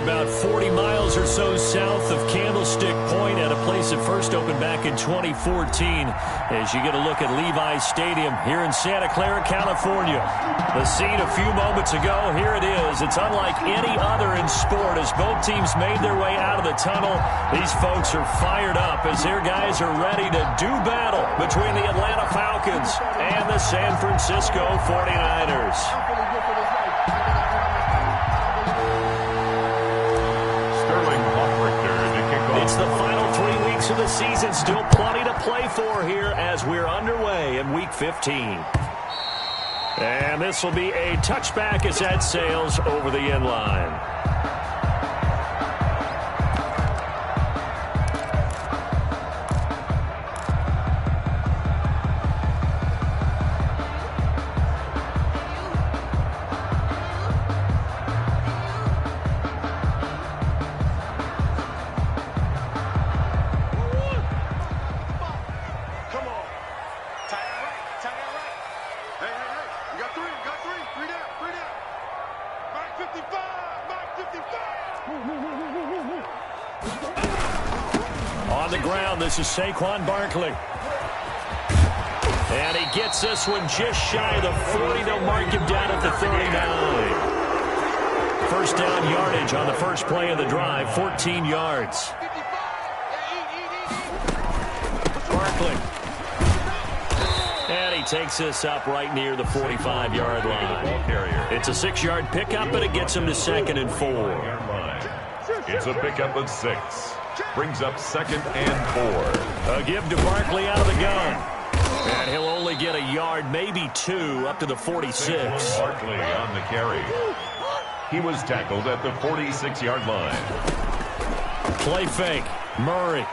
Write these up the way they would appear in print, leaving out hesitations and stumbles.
about 40 miles or so south of Candlestick Point at a place that first opened back in 2014. As you get a look at Levi's Stadium here in Santa Clara, California. The scene a few moments ago, here it is. It's unlike any other in sport as both teams made their way out of the tunnel. These folks are fired up as their guys are ready to do battle between the Atlanta Falcons and the San Francisco 49ers. It's the final 3 weeks of the season. Still plenty to play for here as we're underway in Week 15. And this will be a touchback as that sails over the end line. On the ground, this is Saquon Barkley. And he gets this one just shy of the 40. They'll mark him down at the 39. First down yardage on the first play of the drive, 14 yards. Barkley. And he takes this up right near the 45-yard line. It's a 6-yard pickup, but it gets him to 2nd and 4. It's a pickup of 6. Brings up 2nd and 4. A give to Barkley out of the gun. And he'll only get a yard, maybe 2, up to the 46. Barkley on the carry. He was tackled at the 46-yard line. Play fake. Murray.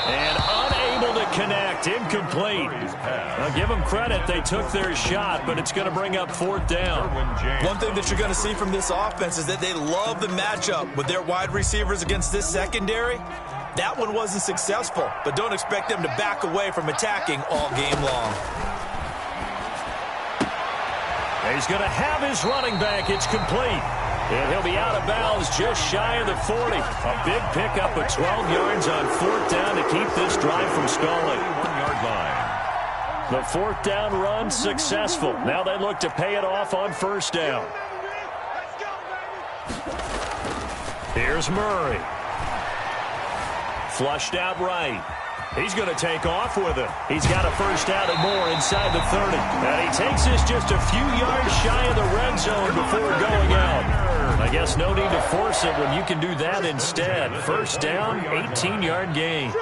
And unable to connect. Incomplete. Now give them credit. They took their shot, but it's going to bring up 4th down. One thing that you're going to see from this offense is that they love the matchup with their wide receivers against this secondary. That one wasn't successful, but don't expect them to back away from attacking all game long. He's going to have his running back. It's complete. And he'll be out of bounds just shy of the 40. A big pickup of 12 yards on 4th down to keep this drive from stalling. 1-yard line. The 4th down run successful. Now they look to pay it off on 1st down. Here's Murray. Flushed out right. He's going to take off with it. He's got a first down and more inside the 30. And he takes this just a few yards shy of the red zone before going out. I guess no need to force it when you can do that instead. First down, 18-yard gain.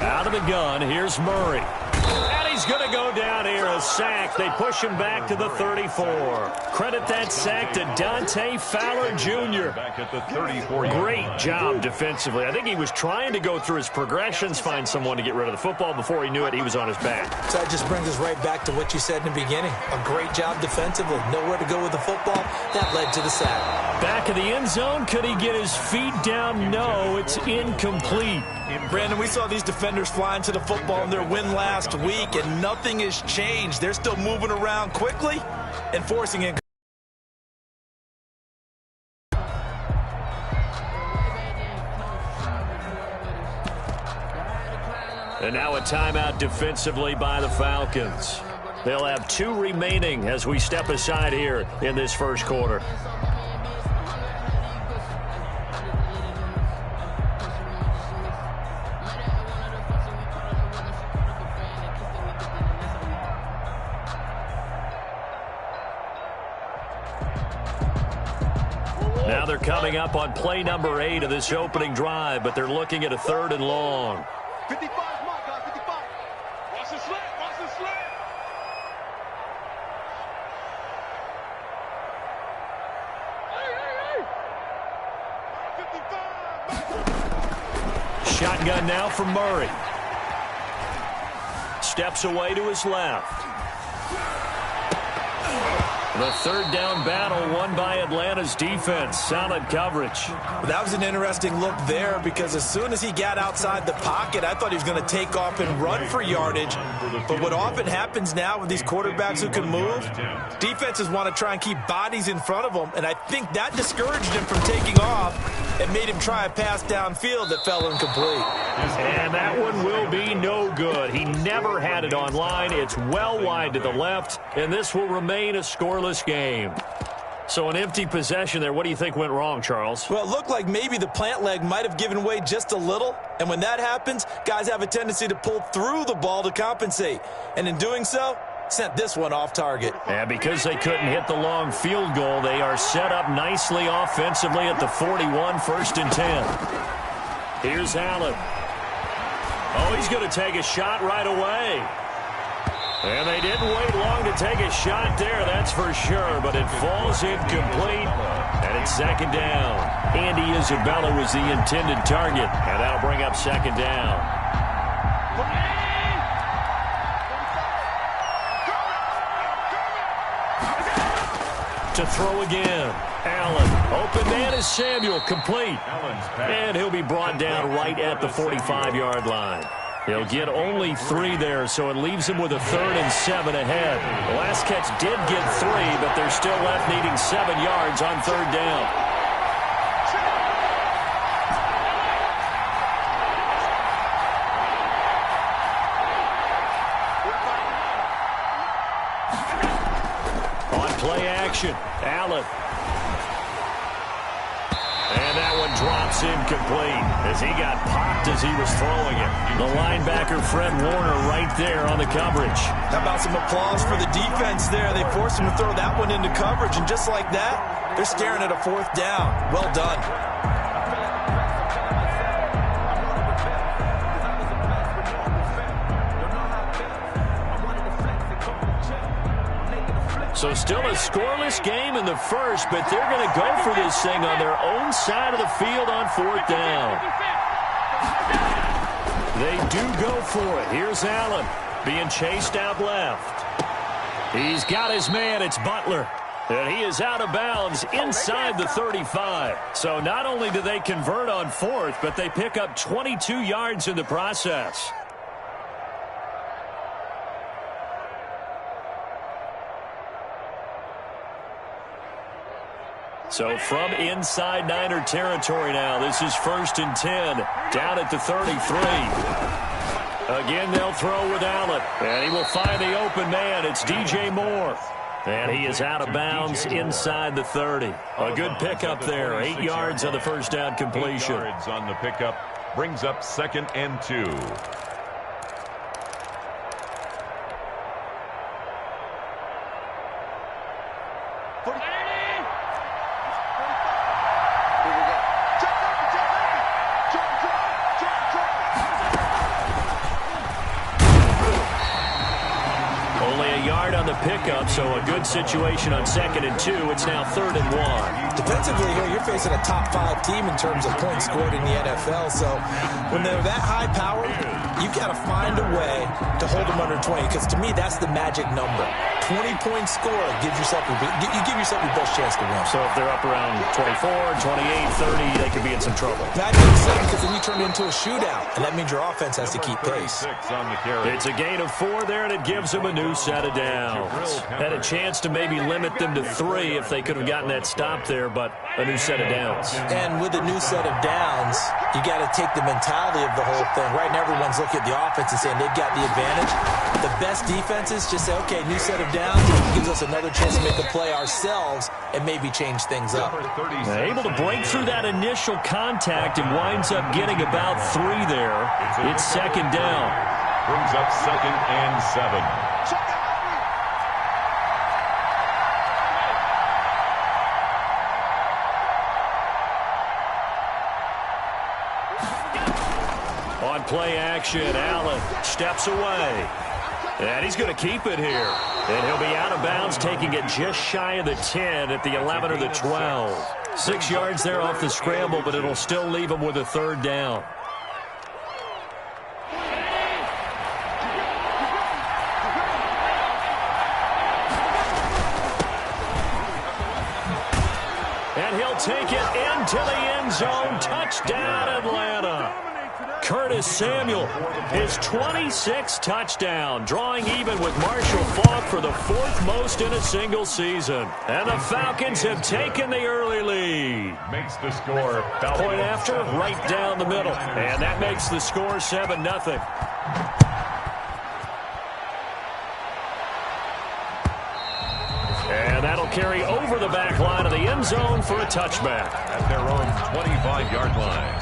Out of the gun, here's Murray. And he's going to go down here, a sack. They push him back to the 34. Credit that sack to Dante Fowler Jr. Back at the 34. Great job defensively. I think he was trying to go through his progressions, find someone to get rid of the football. Before he knew it, he was on his back. So that just brings us right back to what you said in the beginning. A great job defensively. Nowhere to go with the football. That led to the sack. Back of the end zone. Could he get his feet down? No, it's incomplete. Brandon, we saw these defenders flying to the football in their win last week, and nothing has changed. They're still moving around quickly and forcing in. And now a timeout defensively by the Falcons. They'll have 2 remaining as we step aside here in this first quarter. Now they're coming up on play number 8 of this opening drive, but they're looking at a 3rd and long. 55, mark, guys, 55. Watch the slant, watch the slant. Hey, 55. Shotgun now from Murray. Steps away to his left. The third down battle won by Atlanta's defense. Solid coverage. That was an interesting look there because as soon as he got outside the pocket, I thought he was going to take off and run for yardage. But what often happens now with these quarterbacks who can move, defenses want to try and keep bodies in front of them, and I think that discouraged him from taking off and made him try a pass downfield that fell incomplete. And that one will be no good. He never had it on line. It's well wide to the left, and this will remain a scoreless game. So an empty possession there. What do you think went wrong, Charles? Well, it looked like maybe the plant leg might have given way just a little, and when that happens, guys have a tendency to pull through the ball to compensate, and in doing so, sent this one off target. And because they couldn't hit the long field goal, they are set up nicely offensively at the 41, 1st and 10. Here's Allen. Oh, he's going to take a shot right away. And they didn't wait long to take a shot there, that's for sure, but it falls incomplete, and it's 2nd down. Andy Isabella was the intended target, and that'll bring up 2nd down. To throw again. Allen. Open man is Samuel. Complete. And he'll be brought down right at the 45-yard line. He'll get only 3 there, so it leaves him with a 3rd and 7 ahead. The last catch did get 3, but they're still left needing 7 yards on 3rd down. Play action. Allen. And that one drops incomplete as he got popped as he was throwing it. The linebacker, Fred Warner, right there on the coverage. How about some applause for the defense there? They forced him to throw that one into coverage, and just like that, they're staring at a 4th down. Well done. So still a scoreless game in the first, but they're going to go for this thing on their own side of the field on 4th down. They do go for it. Here's Allen being chased out left. He's got his man. It's Butler. And he is out of bounds inside the 35. So not only do they convert on 4th, but they pick up 22 yards in the process. So from inside Niner territory now, this is 1st and 10, down at the 33. Again, they'll throw with Allen, and he will find the open man. It's DJ Moore. And he is out of bounds inside the 30. A good pickup there, 8 yards on the 1st down completion. 8 yards on the pickup brings up 2nd and 2. Pickup, so a good situation on 2nd and 2. It's now 3rd and 1. Defensively here, you're facing a top 5 team in terms of points scored in the NFL. So when they're that high powered, you've got to find a way to hold them under 20. Because to me, that's the magic number. 20 points scored gives yourself you give yourself your best chance to win. So if they're up around 24, 28, 30, they could be in some trouble. That makes sense because then you turn it into a shootout, and that means your offense has to keep pace. It's a gain of 4 there, and it gives them a new set of downs. Had a chance to maybe limit them to 3 if they could have gotten that stop there, but a new set of downs. And with a new set of downs, you got to take the mentality of the whole thing. Right now, everyone's looking at the offense and saying they've got the advantage. The best defenses just say, okay, new set of downs, it gives us another chance to make a play ourselves and maybe change things up. Able to break through that initial contact and winds up getting about 3 there. It's 2nd down. Brings up 2nd and 7. On play action, Allen steps away. And he's going to keep it here. And he'll be out of bounds, taking it just shy of the 10 at the 11 or the 12. 6 yards there off the scramble, but it'll still leave him with a 3rd down. He'll take it into the end zone. Touchdown, Atlanta. Curtis Samuel, his 26th touchdown, drawing even with Marshall Faulk for the 4th most in a single season. And the Falcons have taken the early lead. Makes the score. Point after, right down the middle. And that makes the score 7-0. And that'll carry over the back line of the end zone for a touchback. At their own 25-yard line.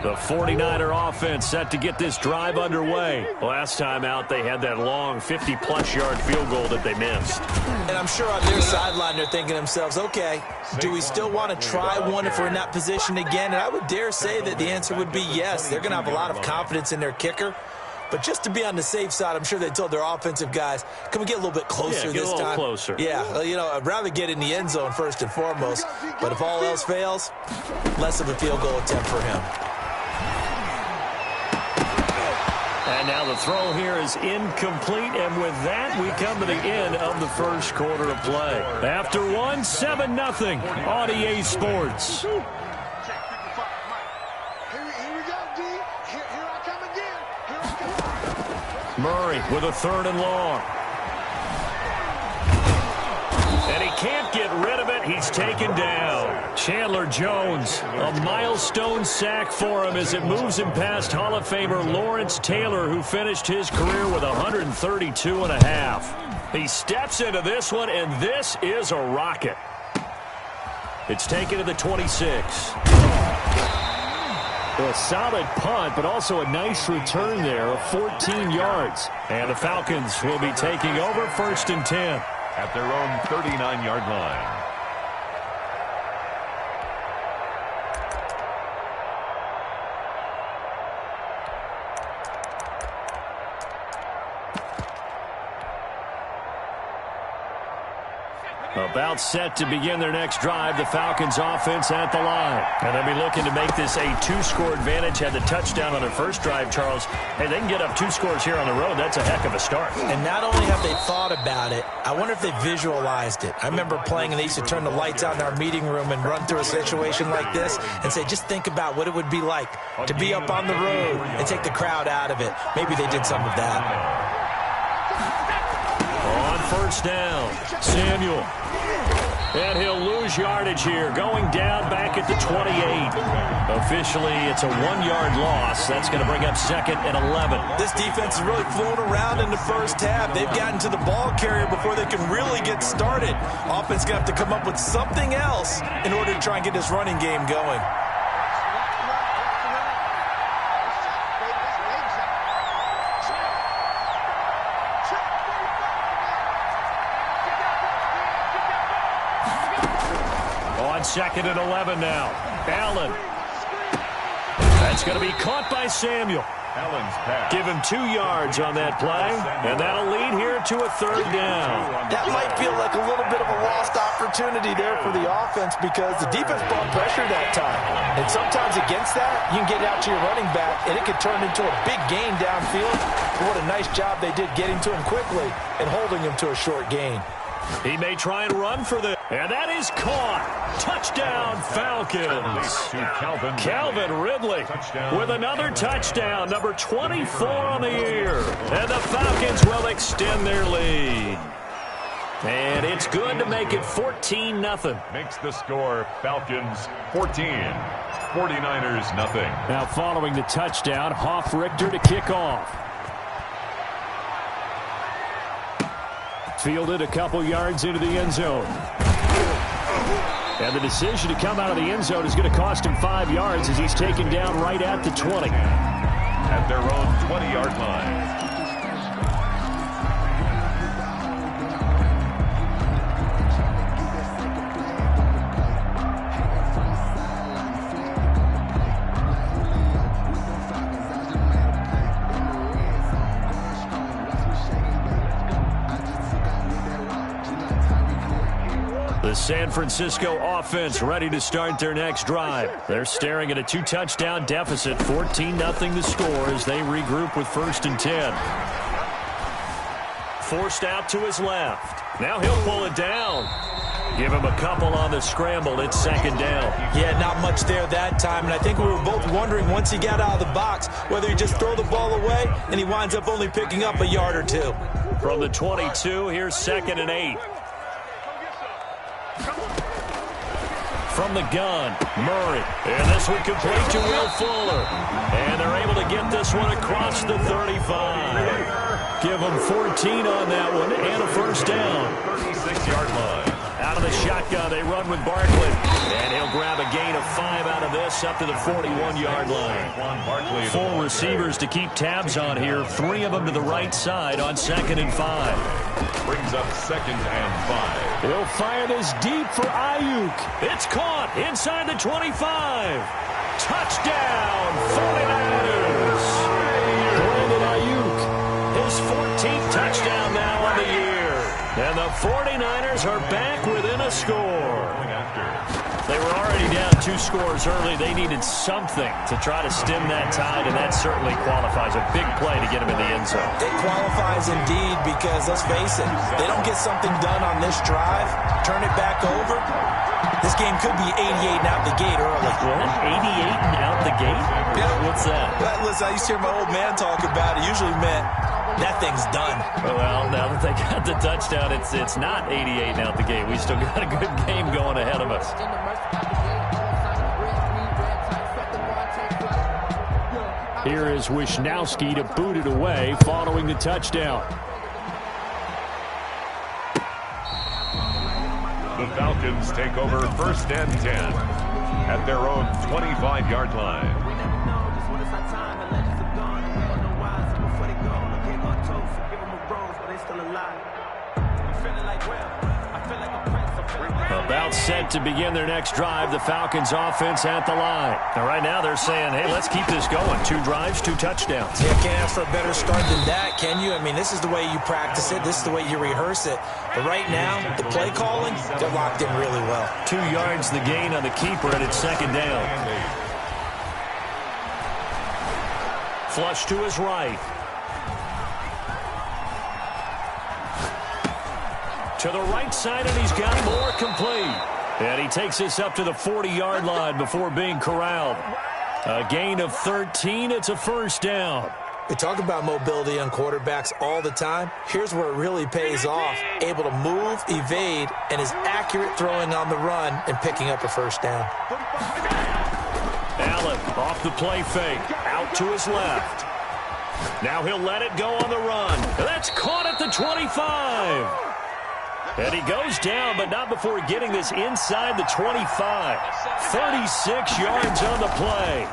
The 49er offense set to get this drive underway. Last time out, they had that long 50-plus yard field goal that they missed. And I'm sure on their sideline they're thinking to themselves, okay, do we still want to try one if we're in that position again? And I would dare say that the answer would be yes. They're going to have a lot of confidence in their kicker. But just to be on the safe side, I'm sure they told their offensive guys, can we get a little bit closer this time? Get a little closer. Yeah, you know, I'd rather get in the end zone first and foremost. But if all else fails, less of a field goal attempt for him. And now the throw here is incomplete, and with that, we come to the end of the first quarter of play. After one, 7-0 on EA Sports. Here we go, D. Here I come again. Here I come. Murray with a 3rd and long. And he can't get rid of it. He's taken down. Chandler Jones, a milestone sack for him as it moves him past Hall of Famer Lawrence Taylor, who finished his career with 132.5. He steps into this one, and this is a rocket. It's taken to the 26. A solid punt, but also a nice return there of 14 yards. And the Falcons will be taking over 1st and 10. At their own 39-yard line. About set to begin their next drive, the Falcons offense at the line. And they'll be looking to make this a 2-score advantage. Had the touchdown on their first drive, Charles. Hey, they can get up 2 scores here on the road. That's a heck of a start. And not only have they thought about it, I wonder if they visualized it. I remember playing, and they used to turn the lights out in our meeting room and run through a situation like this and say, just think about what it would be like to be up on the road and take the crowd out of it. Maybe they did some of that. On 1st down, Samuel. And he'll lose yardage here, going down back at the 28. Officially, it's a 1-yard loss. That's going to bring up 2nd and 11. This defense is really flown around in the first half. They've gotten to the ball carrier before they can really get started. Offense going to have to come up with something else in order to try and get this running game going. On 2nd and 11 now. Allen. That's going to be caught by Samuel. Allen's pass. Give him 2 yards on that play, and that'll lead here to a 3rd down. That might feel like a little bit of a lost opportunity there for the offense because the defense brought pressure that time. And sometimes against that, you can get out to your running back, and it could turn into a big gain downfield. But what a nice job they did getting to him quickly and holding him to a short gain. He may try and run for this. And that is caught. Touchdown, Falcons. Calvin Ridley with another touchdown, number 24 on the year. And the Falcons will extend their lead. And it's good to make it 14-0. Makes the score Falcons 14. 49ers nothing. Now following the touchdown, Hoff-Richter to kick off. Fielded a couple yards into the end zone. And the decision to come out of the end zone is going to cost him 5 yards as he's taken down right at the 20. At their own 20-yard line. The San Francisco offense ready to start their next drive. They're staring at a 2-touchdown deficit, 14-0 the score as they regroup with 1st and 10. forced out to his left. Now he'll pull it down. Give him a couple on the scramble. It's second down. Yeah, not much there that time, and I think we were both wondering once he got out of the box whether he just throw the ball away and he winds up only picking up a yard or two. From the 22, here's 2nd and 8. From the gun, Murray. And this one complete to Will Fuller. And they're able to get this one across the 35. Give them 14 on that one and a first down. 36-yard line. Out of the shotgun, they run with Barkley. And he'll grab a gain of 5 out of this up to the 41-yard line. 4 receivers to keep tabs on here. 3 of them to the right side on 2nd and 5. Brings up 2nd and 5. He'll fire this deep for Ayuk. It's caught inside the 25. Touchdown, 49ers. Brandon Ayuk, his 14th touchdown now on the year. And the 49ers are back within a score. They were already down 2 scores early. They needed something to try to stem that tide, and that certainly qualifies. A big play to get them in the end zone. It qualifies indeed because, let's face it, they don't get something done on this drive, turn it back over, this game could be 88 and out the gate early. What? 88 and out the gate? Yeah. What's that? Listen, I used to hear my old man talk about it. Usually meant that thing's done. Well, now that they got the touchdown, it's not 88 and out the gate. We still got a good game going ahead of us. Here is Wisnowski to boot it away following the touchdown. The Falcons take over 1st and 10 at their own 25-yard line. About set to begin their next drive. The Falcons offense at the line. Now, right now they're saying, hey, let's keep this going. 2 drives, 2 touchdowns. Yeah, can't ask for a better start than that, can you? I mean, this is the way you practice it. This is the way you rehearse it. But right now, the play calling, they're locked in really well. 2 yards the gain on the keeper, and it's second down. Flush to his right. To the right side, and he's got more complete. And he takes this up to the 40-yard line before being corralled. A gain of 13. It's a first down. We talk about mobility on quarterbacks all the time. Here's where it really pays off. Able to move, evade, and is accurate throwing on the run and picking up a first down. Allen off the play fake. Out to his left. Now he'll let it go on the run. That's caught at the 25. And he goes down, but not before getting this inside the 25. 36 yards on the play.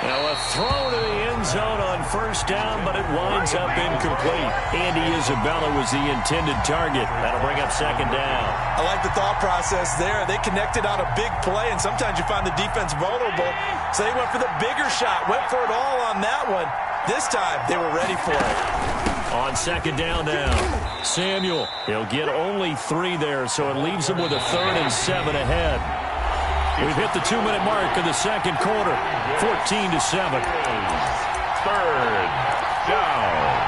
Now a throw to the end zone on first down, but it winds up incomplete. Andy Isabella was the intended target. That'll bring up second down. I like the thought process there. They connected on a big play, and sometimes you find the defense vulnerable. So they went for the bigger shot, went for it all on that one. This time, they were ready for it. On second down now, Samuel. He'll get only 3 there, so it leaves him with a 3rd and 7 ahead. We've hit the 2-minute mark of the second quarter, 14-7. 3rd down.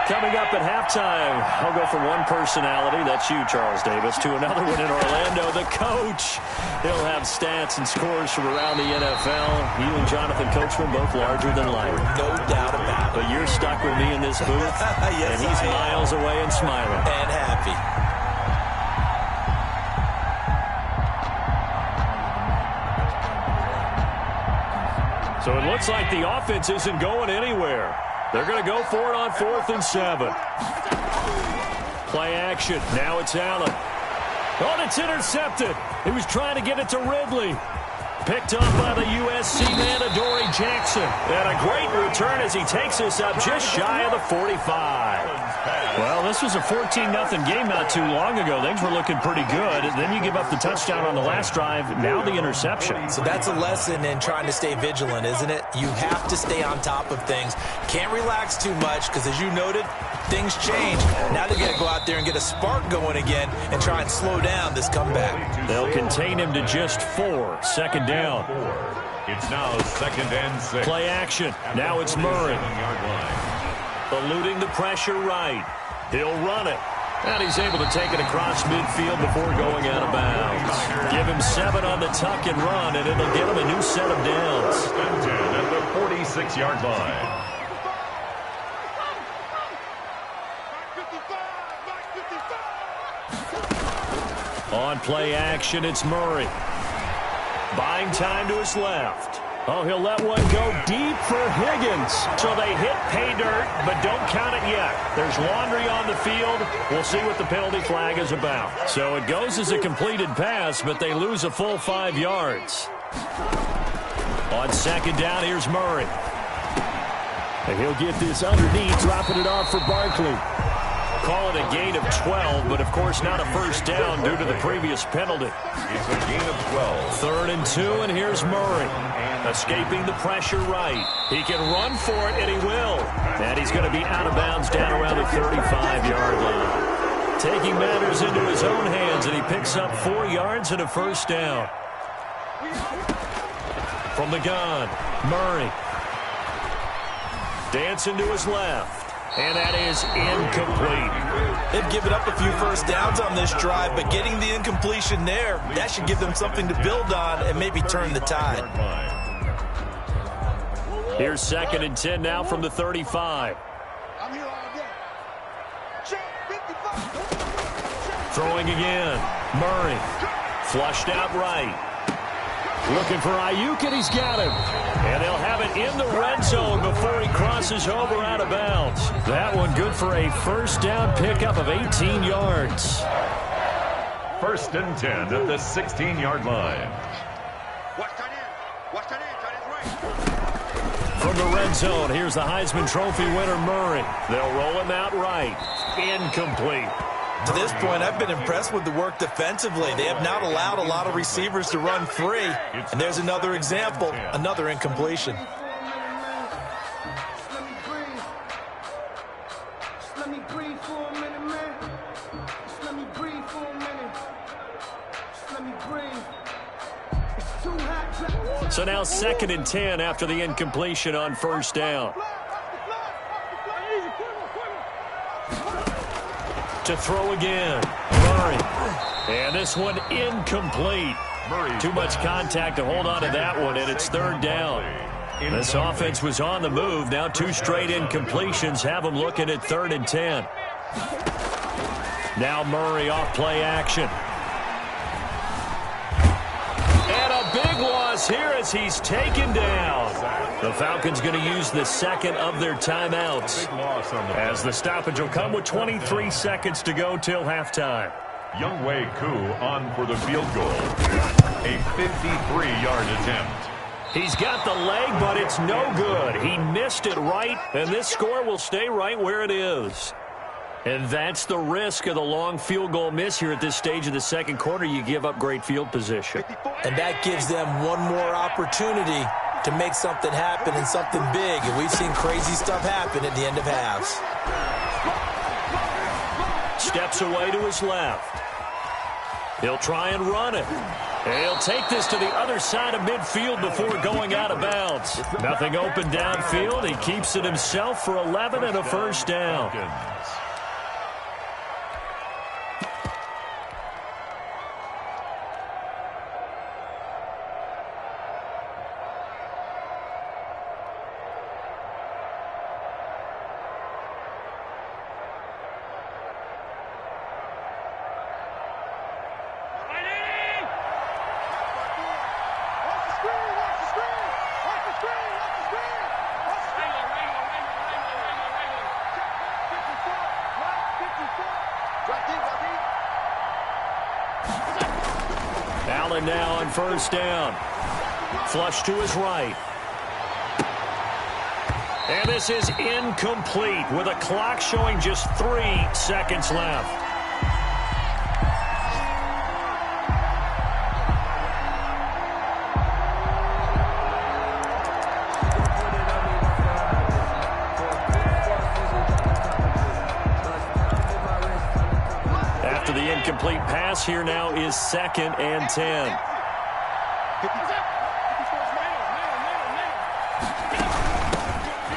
Coming up at halftime, I'll go from one personality, that's you, Charles Davis, to another one in Orlando, the coach. He'll have stats and scores from around the NFL. You and Jonathan Coachman both larger than life. No doubt about it. But you're stuck with me in this booth, yes, and he's miles away and smiling. And happy. So it looks like the offense isn't going anywhere. They're going to go for it on 4th and 7. Play action. Now it's Allen. Oh, and it's intercepted. He was trying to get it to Ridley. Picked up by the USC man, Adoree Jackson. And a great return as he takes this up just shy of the 45. Well, this was a 14-0 game not too long ago. Things were looking pretty good. Then you give up the touchdown on the last drive. Now the interception. So that's a lesson in trying to stay vigilant, isn't it? You have to stay on top of things. Can't relax too much because, as you noted, things change. Now they got to go out there and get a spark going again and try and slow down this comeback. They'll contain him to just 4. Second down. It's now 2nd and 6. Play action. Now it's Murray. Eluding the pressure right. He'll run it. And he's able to take it across midfield before going out of bounds. Give him 7 on the tuck and run, and it'll get him a new set of downs. 10 at the 46-yard line. On play action, it's Murray. Buying time to his left. Oh, he'll let one go deep for Higgins. So they hit pay dirt, but don't count it yet. There's laundry on the field. We'll see what the penalty flag is about. So it goes as a completed pass, but they lose a full 5 yards. On second down, here's Murray. And he'll get this underneath, dropping it off for Barkley. Call it a gain of 12, but of course not a first down due to the previous penalty. It's a gain of 12. 3rd and 2, and here's Murray. Escaping the pressure right. He can run for it, and he will. And he's going to be out of bounds down around the 35-yard line. Taking matters into his own hands, and he picks up 4 yards and a first down. From the gun, Murray. Dancing to his left. And that is incomplete. They've given up a few first downs on this drive, but getting the incompletion there, that should give them something to build on and maybe turn the tide. Here's 2nd and 10 now from the 35. I'm here all day. Check 55. Throwing again. Murray. Flushed out right. Looking for Ayuk, and he's got him. And they'll have it in the red zone before he crosses over out of bounds. That one good for a first down pickup of 18 yards. 1st and 10 at the 16-yard line. Watch tight end. Watch tight end. Tight end's right. From the red zone, here's the Heisman Trophy winner, Murray. They'll roll him out right. Incomplete. To this point, I've been impressed with the work defensively. They have not allowed a lot of receivers to run free. And there's another example, another incompletion. Let me breathe for a minute, man. Just let me breathe for a minute. Just let me breathe. It's too hot. So now 2nd and 10 after the incompletion on first down. To throw again, Murray. And this one incomplete. Too much contact to hold on to that one, and it's 3rd down. This offense was on the move. Now 2 straight incompletions have them looking at 3rd and 10. Now Murray off play action. And a big loss here as he's taken down. The Falcons going to use the 2nd of their timeouts, as the stoppage will come with 23 seconds to go till halftime. Younghoe Koo on for the field goal. A 53-yard attempt. He's got the leg, but it's no good. He missed it right, and this score will stay right where it is. And that's the risk of the long field goal miss here at this stage of the second quarter. You give up great field position. And that gives them one more opportunity to make something happen and something big. And we've seen crazy stuff happen at the end of halves. Steps away to his left. He'll try and run it. And he'll take this to the other side of midfield before going out of bounds. Nothing open downfield. He keeps it himself for 11 and a first down. Allen now on first down. Flush to his right. And this is incomplete with a clock showing just 3 seconds left. After the incomplete pass, here now is 2nd and 10.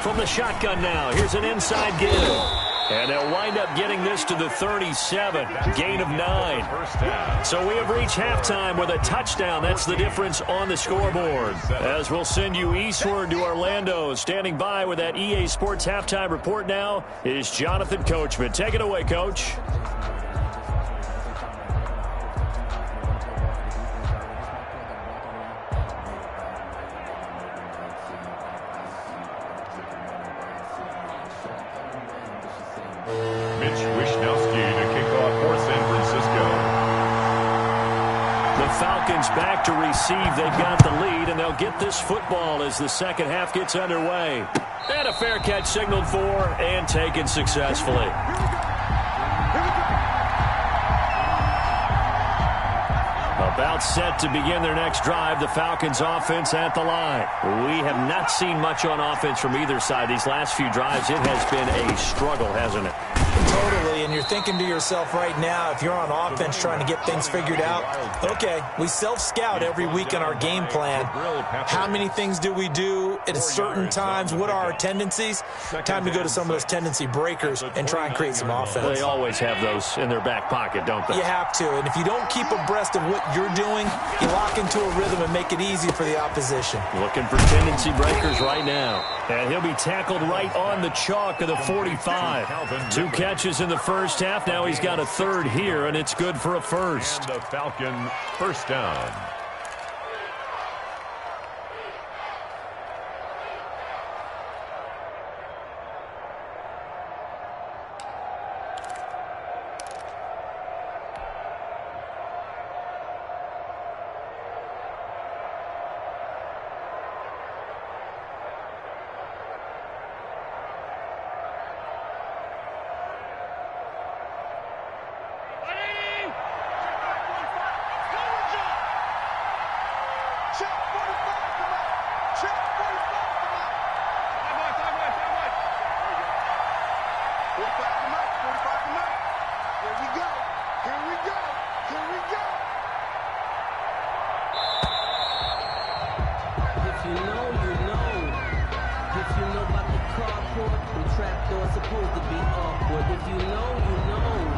From the shotgun now, here's an inside give. And they'll wind up getting this to the 37, gain of 9. So we have reached halftime with a touchdown. That's the difference on the scoreboard. As we'll send you eastward to Orlando. Standing by with that EA Sports halftime report now is Jonathan Coachman. Take it away, Coach. Back to receive. They've got the lead, and they'll get this football as the second half gets underway. And a fair catch signaled for and taken successfully. About set to begin their next drive, the Falcons offense at the line. We have not seen much on offense from either side these last few drives. It has been a struggle, hasn't it? Totally, and you're thinking to yourself right now, if you're on offense trying to get things figured out, okay, we self-scout every week in our game plan. How many things do we do at certain times? What are our tendencies? Time to go to some of those tendency breakers and try and create some offense. They always have those in their back pocket, don't they? You have to, and if you don't keep abreast of what you're doing, you lock into a rhythm and make it easy for the opposition. Looking for tendency breakers right now. And he'll be tackled right on the chalk of the 45. 2 catches in the first half. Now he's got a 3rd here, and it's good for a first. And the Falcon first down.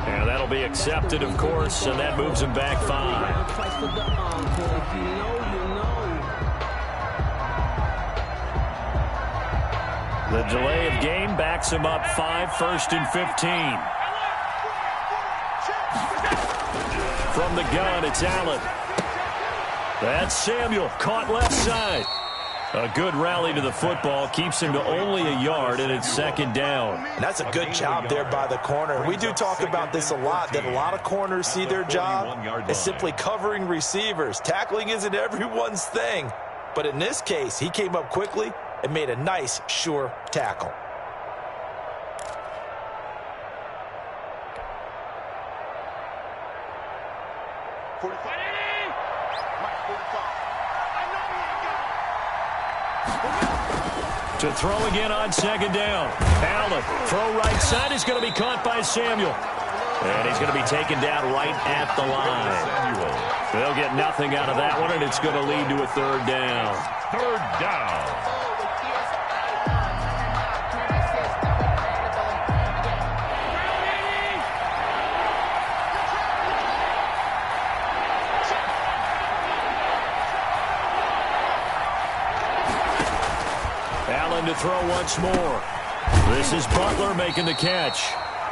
And that'll be accepted, of course, and that moves him back 5. The delay of game backs him up 5, 1st and 15. From the gun, it's Allen. That's Samuel, caught left side. A good rally to the football, keeps him to only a yard, and it's 2nd down. And that's a good job there by the corner. We do talk about this a lot, that a lot of corners see their job as simply covering receivers. Tackling isn't everyone's thing. But in this case, he came up quickly and made a nice, sure tackle. To throw again on 2nd down. Allen, throw right side is going to be caught by Samuel. And he's going to be taken down right at the line. They'll get nothing out of that one, and it's going to lead to a 3rd down. 3rd down. To throw once more. This is Butler making the catch.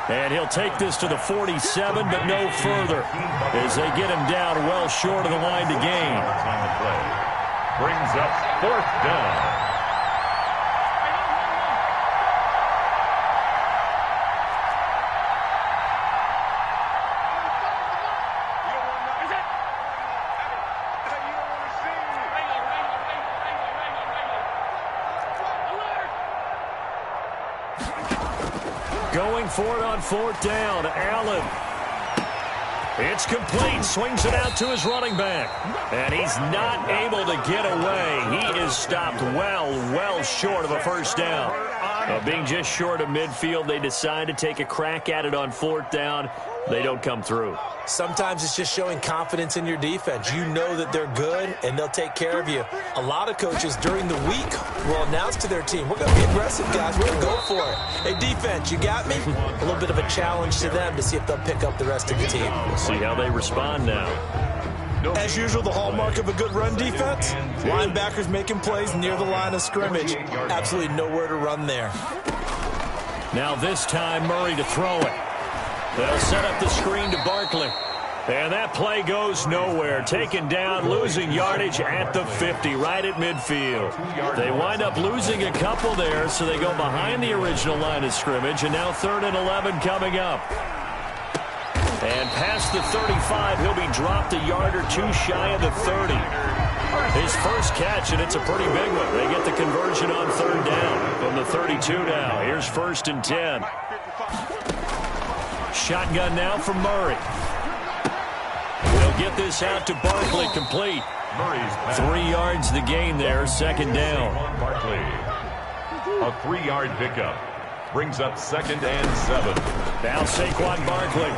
And he'll take this to the 47, but no further, as they get him down well short of the line to gain. Brings up 4th down. for it on 4th down. Allen. It's complete. Swings it out to his running back. And he's not able to get away. He is stopped well short of a first down. Being just short of midfield, they decide to take a crack at it on 4th down. They don't come through. Sometimes it's just showing confidence in your defense. You know that they're good, and they'll take care of you. A lot of coaches during the week will announce to their team, we're going to be aggressive, guys. We're going to go for it. Hey, defense, you got me? A little bit of a challenge to them to see if they'll pick up the rest of the team. We'll see how they respond now. As usual, the hallmark of a good run defense, linebackers making plays near the line of scrimmage. Absolutely nowhere to run there. Now this time, Murray to throw it. They'll set up the screen to Barkley. And that play goes nowhere. Taken down, losing yardage at the 50, right at midfield. They wind up losing a couple there, so they go behind the original line of scrimmage, and now 3rd and 11 coming up. And past the 35, he'll be dropped a yard or two shy of the 30. His first catch, and it's a pretty big one. They get the conversion on 3rd down from the 32 now. Here's 1st and 10. Shotgun now from Murray. They'll get this out to Barkley, complete. 3 yards the gain there, 2nd down. Barkley. A 3-yard pickup. Brings up 2nd and 7. Now Saquon Barkley.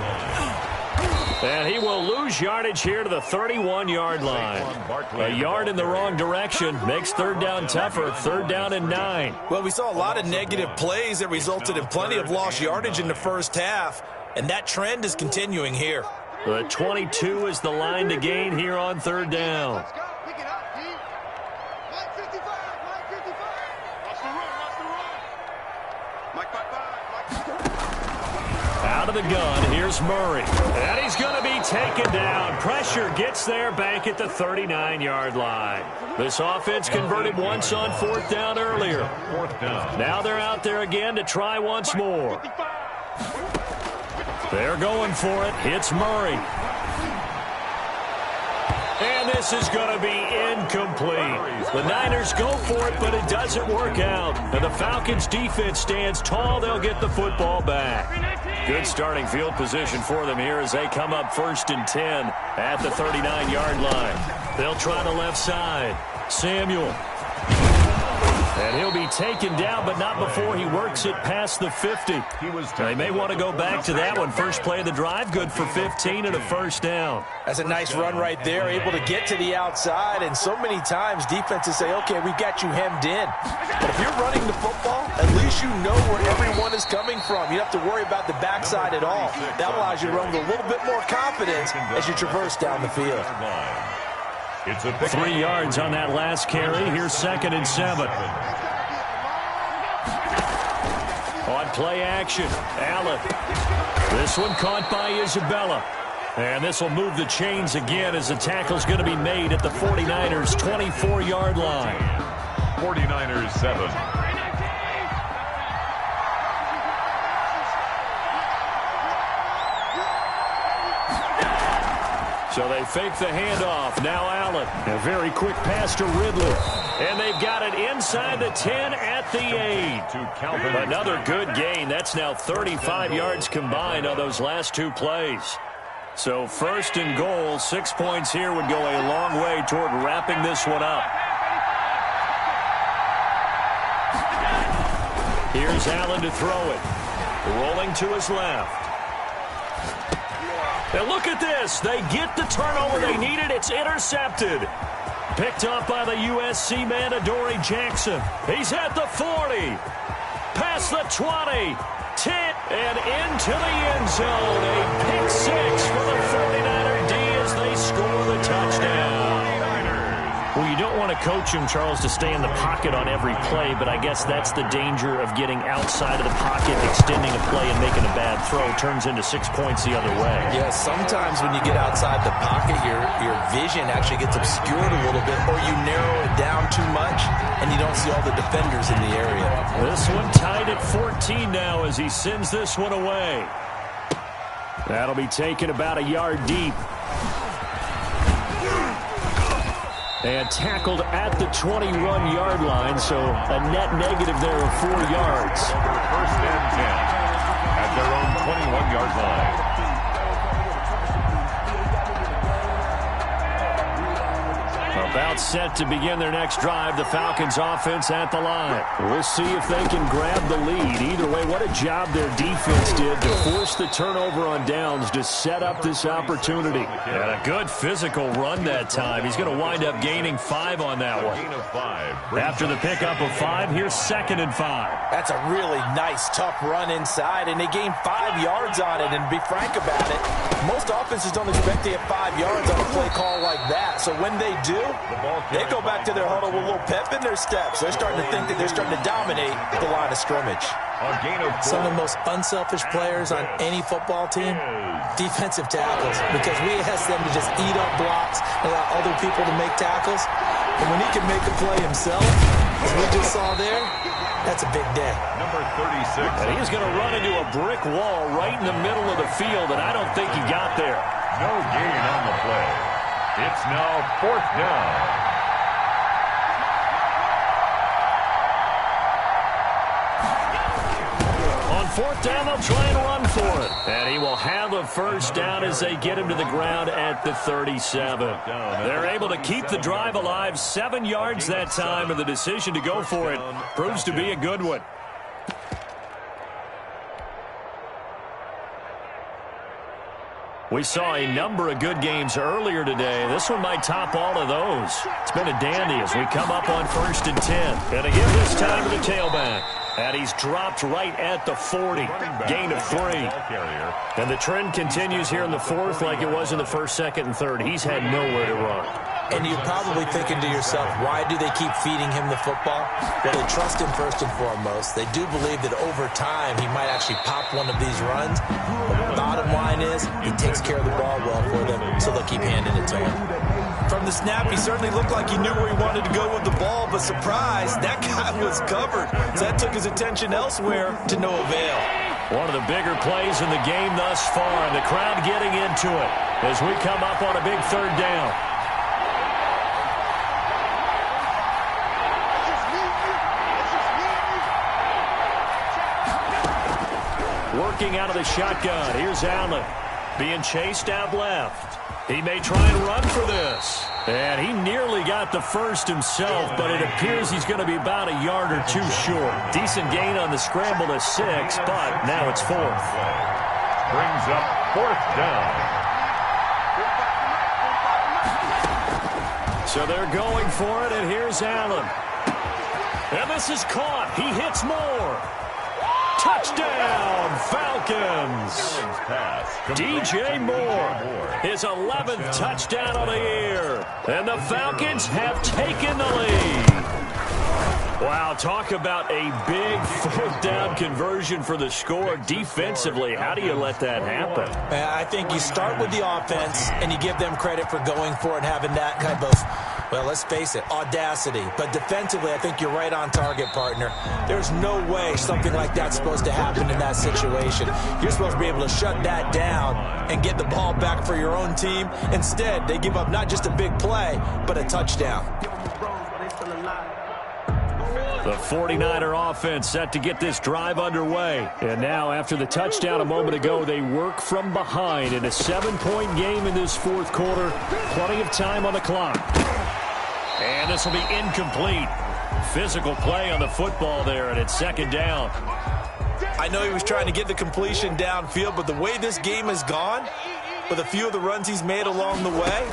And he will lose yardage here to the 31-yard line. A yard in the wrong direction makes 3rd down tougher. 3rd down and 9. Well, we saw a lot of negative plays that resulted in plenty of lost yardage in the first half, and that trend is continuing here. The 22 is the line to gain here on 3rd down. Let's go. Pick it up, D. 155. 155. Watch the run. Watch the run. Mike 5-5. Out of the gun, here's Murray. And he's going to be taken down. Pressure gets there back at the 39-yard line. This offense converted once on 4th down earlier. 4th down. Now they're out there again to try once more. They're going for it. It's Murray. And this is going to be incomplete. The Niners go for it, but it doesn't work out. And the Falcons' defense stands tall. They'll get the football back. Good starting field position for them here as they come up 1st and 10 at the 39-yard line. They'll try the left side. Samuel. And he'll be taken down, but not before he works it past the 50. They may want to go back to that one. First play of the drive, good for 15 and a 1st down. That's a nice run right there, able to get to the outside. And so many times defenses say, okay, we've got you hemmed in. But if you're running the football, at least you know where everyone is coming from. You don't have to worry about the backside at all. That allows you to run with a little bit more confidence as you traverse down the field. It's a 3 yards on that last carry. Here's 2nd and 7. On play action, Allen. This one caught by Isabella. And this will move the chains again as the tackle's going to be made at the 49ers' 24-yard line. 49ers 7. So they fake the handoff. Now Allen. A very quick pass to Ridley. And they've got it inside the 10 at the 8. Another good gain. That's now 35 yards combined on those last 2 plays. So 1st and goal, 6 points here would go a long way toward wrapping this one up. Here's Allen to throw it. Rolling to his left. And look at this. They get the turnover they needed. It's intercepted. Picked up by the USC man, Adoree Jackson. He's at the 40. Past the 20. 10. And into the end zone. A pick 6 for the 49er D as they score the touchdown. Well, you don't want to coach him, Charles, to stay in the pocket on every play, but I guess that's the danger of getting outside of the pocket, extending a play, and making a bad throw. Turns into 6 points the other way. Yeah, sometimes when you get outside the pocket, your vision actually gets obscured a little bit, or you narrow it down too much, and you don't see all the defenders in the area. This one tied at 14 now as he sends this one away. That'll be taken about a yard deep. And tackled at the 21-yard line, so a net negative there of 4 yards. 1st and 10 at their 21-yard line. About set to begin their next drive, the Falcons offense at the line. We'll see if they can grab the lead. Either way, what a job their defense did to force the turnover on downs to set up this opportunity. And a good physical run that time. He's going to wind up gaining 5 on that one. After the pickup of 5, here's 2nd and 5. That's a really nice, tough run inside, and they gained 5 yards on it. And to be frank about it, most offenses don't expect to get 5 yards on a play call like that. So when they do, they go back to their huddle with a little pep in their steps. They're starting to think that they're starting to dominate the line of scrimmage. Some of the most unselfish players on any football team, defensive tackles, because we ask them to just eat up blocks and allow other people to make tackles. And when he can make a play himself, as we just saw there, that's a big day. Number 36. And he's going to run into a brick wall right in the middle of the field, and I don't think he got there. No gain on the play. It's now 4th down. On 4th down, they'll try and run for it. And he will have a first down as they get him to the ground at the 37. They're able to keep the drive alive, 7 yards that time, and the decision to go for it proves to be a good one. We saw a number of good games earlier today. This one might top all of those. It's been a dandy as we come up on 1st and 10. And again this time to the tailback. And he's dropped right at the 40. Gain of 3. And the trend continues here in the 4th like it was in the 1st, 2nd, and 3rd. He's had nowhere to run. And you're probably thinking to yourself, why do they keep feeding him the football? Well, they trust him first and foremost. They do believe that over time he might actually pop one of these runs. But the bottom line is he takes care of the ball well for them, so they'll keep handing it to him. From the snap, he certainly looked like he knew where he wanted to go with the ball, but surprise, that guy was covered. So that took his attention elsewhere to no avail. One of the bigger plays in the game thus far, and the crowd getting into it as we come up on a big 3rd down. Working out of the shotgun. Here's Allen being chased out left. He may try and run for this. And he nearly got the first himself, but it appears he's going to be about a yard or 2 short. Decent gain on the scramble to 6, but now it's 4th. Brings up 4th down. So they're going for it, and here's Allen. And this is caught. He hits more. Touchdown, Falcons. DJ Moore, his 11th touchdown of the year. And the Falcons have taken the lead. Wow, talk about a big 4th down conversion for the score. Defensively, how do you let that happen? I think you start with the offense, and you give them credit for going for it and having that kind of, well, let's face it, audacity. But defensively, I think you're right on target, partner. There's no way something like that's supposed to happen in that situation. You're supposed to be able to shut that down and get the ball back for your own team. Instead, they give up not just a big play, but a touchdown. The 49er offense set to get this drive underway. And now, after the touchdown a moment ago, they work from behind in a 7-point game in this 4th quarter. Plenty of time on the clock. And this will be incomplete. Physical play on the football there, and it's 2nd down. I know he was trying to get the completion downfield, but the way this game has gone, with a few of the runs he's made along the way,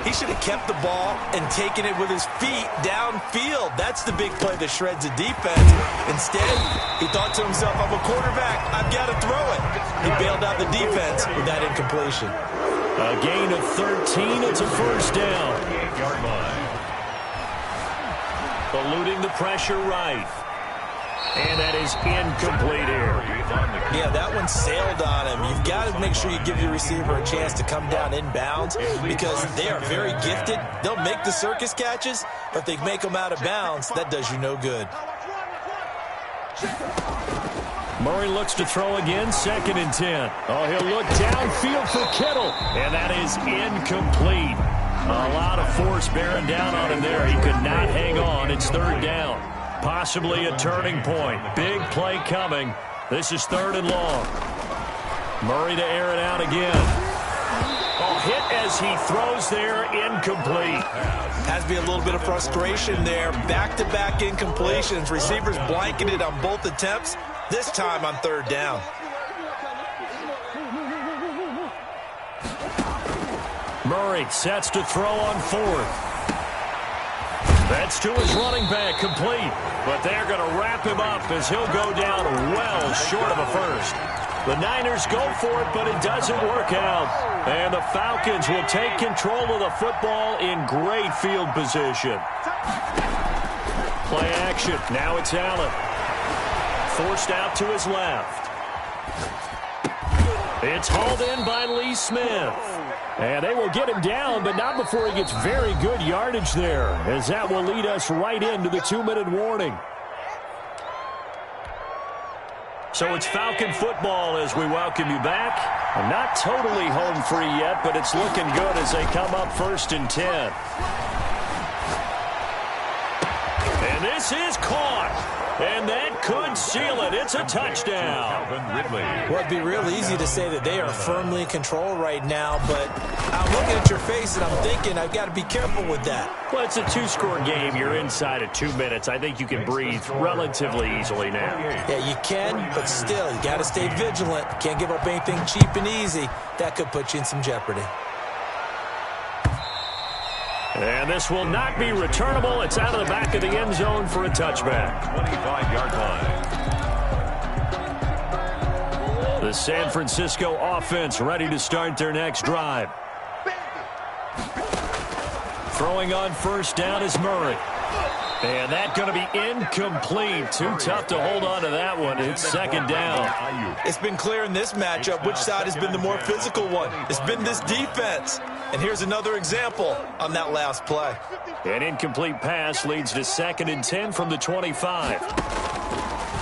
he should have kept the ball and taken it with his feet downfield. That's the big play that shreds the defense. Instead, he thought to himself, I'm a quarterback. I've got to throw it. He bailed out the defense with that incompletion. A gain of 13. It's a 1st down. 8-yard line. Eluding the pressure right. And that is incomplete here. Yeah, that one sailed on him. You've got to make sure you give your receiver a chance to come down inbounds because they are very gifted. They'll make the circus catches, but if they make them out of bounds, that does you no good. Murray looks to throw again, 2nd and 10. Oh, he'll look downfield for Kittle, and that is incomplete. A lot of force bearing down on him there. He could not hang on. It's 3rd down. Possibly a turning point. Big play coming. This is 3rd and long. Murray to air it out again. Oh, hit as he throws there, incomplete. Has to be a little bit of frustration there. Back-to-back incompletions. Receivers blanketed on both attempts, this time on third down. Murray sets to throw on fourth. That's to his running back, complete. But they're going to wrap him up as he'll go down well short of a first. The Niners go for it, but it doesn't work out. And the Falcons will take control of the football in great field position. Play action. Now it's Allen. Forced out to his left. It's hauled in by Lee Smith. And they will get him down, but not before he gets very good yardage there, as that will lead us right into the 2-minute warning. So it's Falcon football as we welcome you back. Not totally home free yet, but it's looking good as they come up 1st and 10. And this is caught. And that could seal it. It's a touchdown. Well, it'd be real easy to say that they are firmly in control right now, but I'm looking at your face and I'm thinking I've got to be careful with that. Well, it's a 2-score game. You're inside of 2 minutes. I think you can breathe relatively easily now. Yeah, you can, but still, you got to stay vigilant. Can't give up anything cheap and easy. That could put you in some jeopardy. And this will not be returnable. It's out of the back of the end zone for a touchback. 25-yard line. The San Francisco offense ready to start their next drive. Throwing on 1st down is Murray. And that's going to be incomplete. Too tough to hold on to that one. It's 2nd down. It's been clear in this matchup which side has been the more physical one. It's been this defense. And here's another example on that last play. An incomplete pass leads to 2nd and 10 from the 25.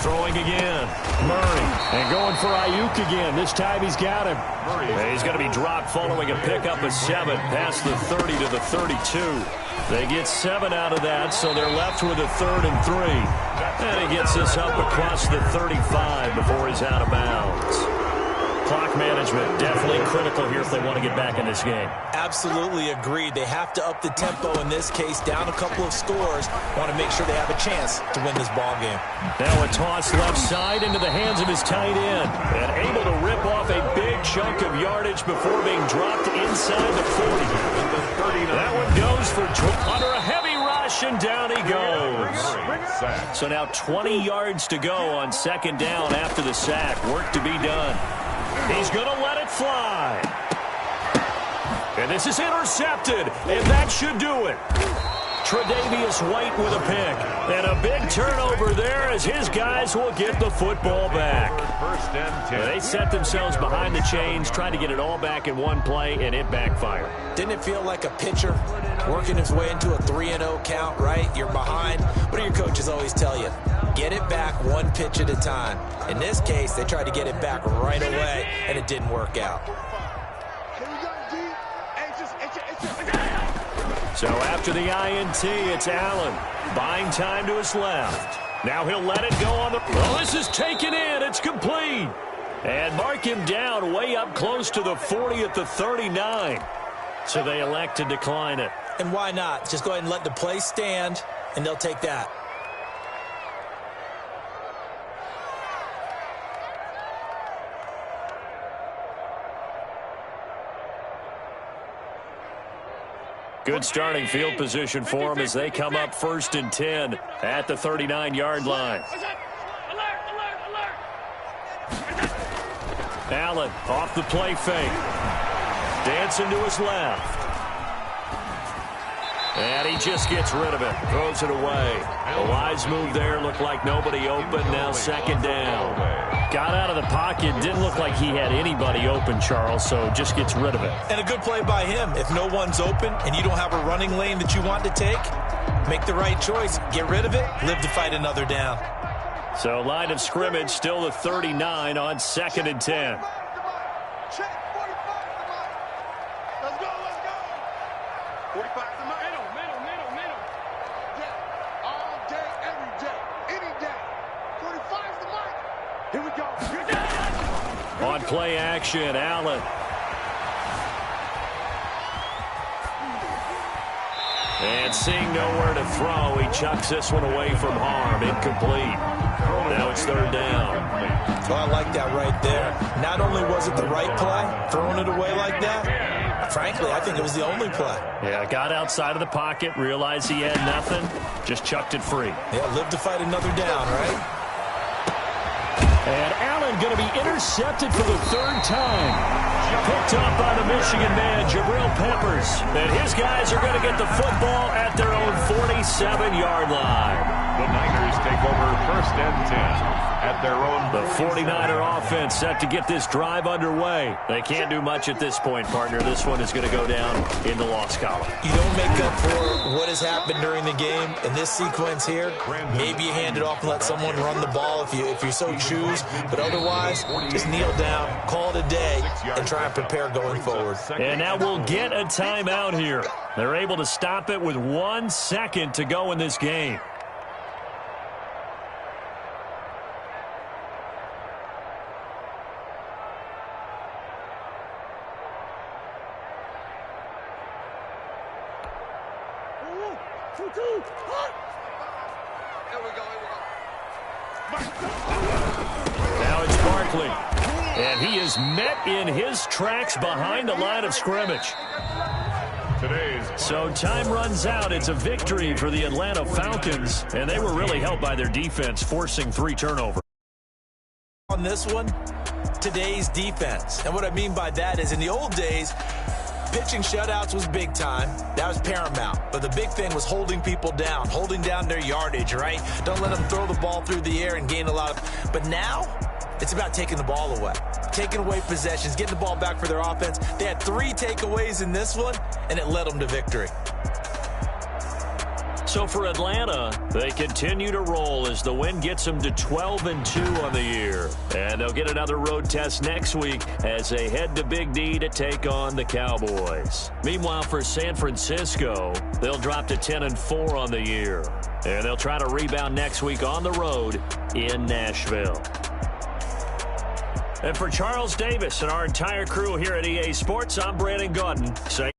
Throwing again. Murray. And going for Ayuk again. This time he's got him. And he's going to be dropped following a pickup of 7 past the 30 to the 32. They get 7 out of that, so they're left with a 3rd and 3. And he gets this up across the 35 before he's out of bounds. Clock management definitely critical here if they want to get back in this game. Absolutely agreed. They have to up the tempo in this case, down a couple of scores. Want to make sure they have a chance to win this ball game. Now a toss left side into the hands of his tight end. And able to rip off a big chunk of yardage before being dropped inside the 40. That one goes for under a heavy rush, and down he goes. So now 20 yards to go on 2nd down after the sack. Work to be done. He's going to let it fly. And this is intercepted, and that should do it. Tre'Davious White with a pick. And a big turnover there as his guys will get the football back. 1st and 10. They set themselves behind the chains, trying to get it all back in one play, and it backfired. Didn't it feel like a pitcher working his way into a 3-0 count, right? You're behind. What do your coaches always tell you? Get it back one pitch at a time. In this case, they tried to get it back right away, and it didn't work out. So after the INT, it's Allen. Buying time to his left. Now he'll let it go on the... Well, this is taken in. It's complete. And mark him down way up close to the 40 at the 39. So they elect to decline it. And why not? Just go ahead and let the play stand, and they'll take that. Good starting field position for them as they come up 1st and 10 at the 39-yard line. Allen off the play fake. Dancing to his left. And he just gets rid of it. Throws it away. A wise move there. Looked like nobody open. Now 2nd down. Got out of the pocket. Didn't look like he had anybody open, Charles, so just gets rid of it. And a good play by him. If no one's open and you don't have a running lane that you want to take, make the right choice. Get rid of it. Live to fight another down. So line of scrimmage still the 39 on 2nd and 10. Let's go. 45 to middle. Yeah. All day, every day, any day. 45 to Mike. Here we go. On play action, Allen. And seeing nowhere to throw, he chucks this one away from harm. Incomplete. Now it's third down. Oh, I like that right there. Not only was it the right play, throwing it away like that, frankly, I think it was the only play. Yeah, got outside of the pocket, realized he had nothing, just chucked it free. Yeah, live to fight another down, right? And Allen going to be intercepted for the third time. Picked up by the Michigan man, Jabril Peppers. And his guys are going to get the football at their own 47-yard line. The Niners take over first and 10 at their own. The 49er offense set to get this drive underway. They can't do much at this point, partner. This one is going to go down in the loss column. You don't make up for what has happened during the game in this sequence here. Maybe you hand it off and let someone run the ball if you so choose. But otherwise, just kneel down, call it a day, and try and prepare going forward. And now we'll get a timeout here. They're able to stop it with 1 second to go in this game. Now it's Barkley. And he is met in his tracks behind the line of scrimmage. So time runs out. It's a victory for the Atlanta Falcons. And they were really helped by their defense, forcing 3 turnovers. On this one, today's defense. And what I mean by that is in the old days, pitching shutouts was big time. That was paramount. But the big thing was holding people down, holding down their yardage, right? Don't let them throw the ball through the air and gain a lot of... But now, it's about taking the ball away. Taking away possessions, getting the ball back for their offense. They had 3 takeaways in this one, and it led them to victory. So for Atlanta, they continue to roll as the win gets them to 12-2 on the year. And they'll get another road test next week as they head to Big D to take on the Cowboys. Meanwhile, for San Francisco, they'll drop to 10-4 on the year. And they'll try to rebound next week on the road in Nashville. And for Charles Davis and our entire crew here at EA Sports, I'm Brandon Gaudin saying